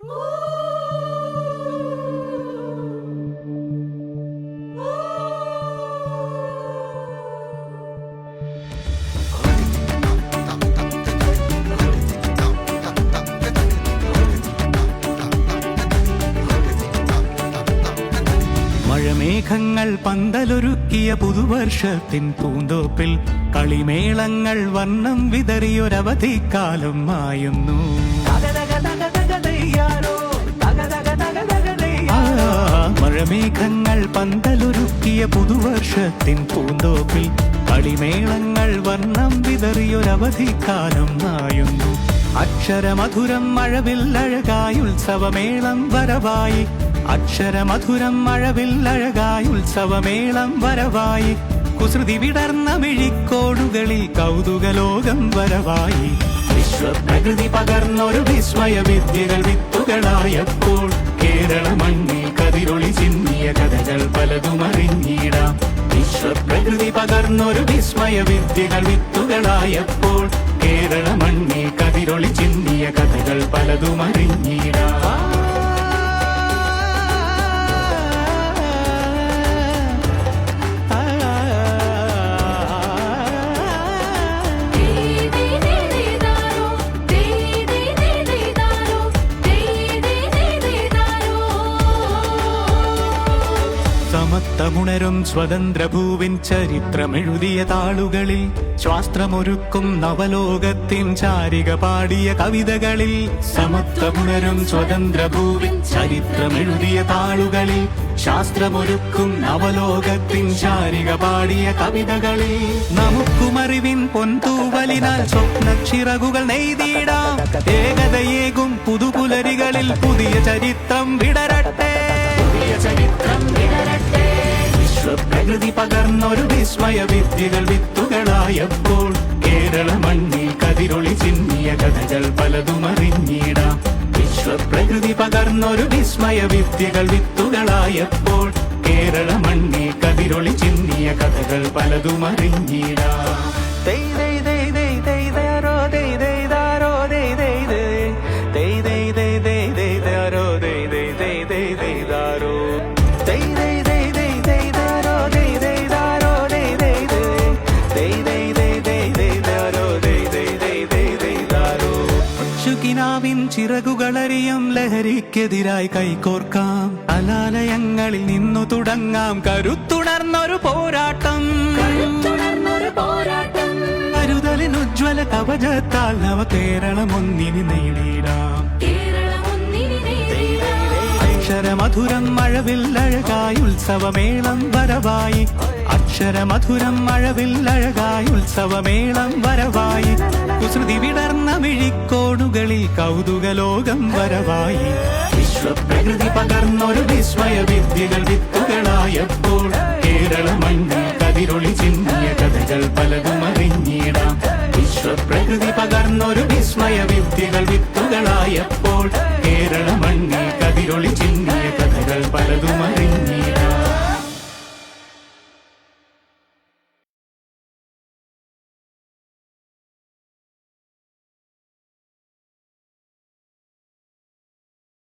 മഴമേഘങ്ങൾ പന്തലൊരുക്കിയ പുതുവർഷത്തിൻ പൂന്തോപ്പിൽ കളിമേളങ്ങൾ വർണ്ണം വിതറിയൊരവധിക്കാലം മായുന്നു. മഴമേഘങ്ങൾ പന്തലൊരുക്കിയ പുതുവർഷത്തിൻ പൂന്തോപ്പിൽ കളിമേളങ്ങൾ വർണ്ണം വിതറിയൊരവധിക്കാലം മായുന്നു. അക്ഷരമധുരം മഴവില്ലഴകായി ഉത്സവമേളം വരവായി. അക്ഷരമധുരം മഴവില്ലഴകായി ഉത്സവമേളം വരവായി. കുസൃതി വിടർന്ന മിഴിക്കോടുകളിൽ കൗതുകലോകം വരവായി. വിശ്വപ്രകൃതി പകർന്നൊരു വിസ്മയ വിദ്യകൾ വിത്തുകളായപ്പോൾ കേരള മണ്ണിൽ കതിരൊളി ചിന്നിയ കഥകൾ പലതും അറിഞ്ഞിടാം. വിശ്വപ്രകൃതി പകർന്നൊരു വിസ്മയ വിദ്യകൾ വിത്തുകളായപ്പോൾ കേരള മണ്ണിൽ കതിരൊളി ചിന്നിയ കഥകൾ പലതും അറിഞ്ഞിടാം. സമത്വമുണരും സ്വതന്ത്രഭൂവിൻ ചരിത്രമെഴുതിയ താളുകളിൽ ശാസ്ത്രമൊരുക്കും നവലോകത്തിൻ ചാരിക പാടിയ കവിതകളിൽ. സമത്വമുണരും സ്വതന്ത്രഭൂവിൻ ചരിത്രമെഴുതിയ താളുകളിൽ ശാസ്ത്രമൊരുക്കും നവലോകത്തിൻ ചാരിക പാടിയ കവിതകളിൽ. നമുക്കുമറിവിൻ പൊൻതൂവലിനാൽ സ്വപ്നച്ചിറകുകൾ നെയ്തിടാം. ഏകതയേകും പുതുപുലരികളിൽ പുതിയ ചരിത്രം വിടരട്ടെ. വിശ്വപ്രകൃതി പകർന്നൊരു വിസ്മയ വിദ്യകൾ വിത്തുകളായപ്പോൾ കേരള മണ്ണിൽ കതിരൊളി ചിന്നിയ കഥകൾ പലതും അറിഞ്ഞിടാം. വിശ്വപ്രകൃതി പകർന്നൊരു വിസ്മയ വിദ്യകൾ വിത്തുകളായപ്പോൾ കേരള മണ്ണിൽ കതിരൊളി ചിന്നിയ കഥകൾ പലതും അറിഞ്ഞിടാം. ിൻ ചിറകുകളറിയും ലഹരിക്കെതിരായി കൈകോർക്കാം. അലാലയങ്ങളിൽ നിന്നു തുടങ്ങാം കരുത്തുണർന്നൊരു പോരാട്ടം. കരുതലിനുജ്വല കവചത്താൽ നവ കേരളം ഒന്നിനി നേടിടാം. അക്ഷരമധുരം മഴവില്ലഴകായി ഉത്സവമേളം വരവായി. അക്ഷരമധുരം മഴവില്ലഴകായി ഉത്സവമേളം വരവായി. കുസൃതി വിടർന്ന മിഴിക്കോടുകളിൽ കൗതുകലോകം വരവായി. വിശ്വപ്രകൃതി പകർന്നൊരു വിസ്മയ വിദ്യകൾ വിത്തുകളായപ്പോൾ കേരള മണ്ണിൽ കതിരൊളി ചിന്നിയ കഥകൾ പലതും അറിഞ്ഞിടാം. വിശ്വപ്രകൃതി പകർന്നൊരു വിസ്മയ വിദ്യകൾ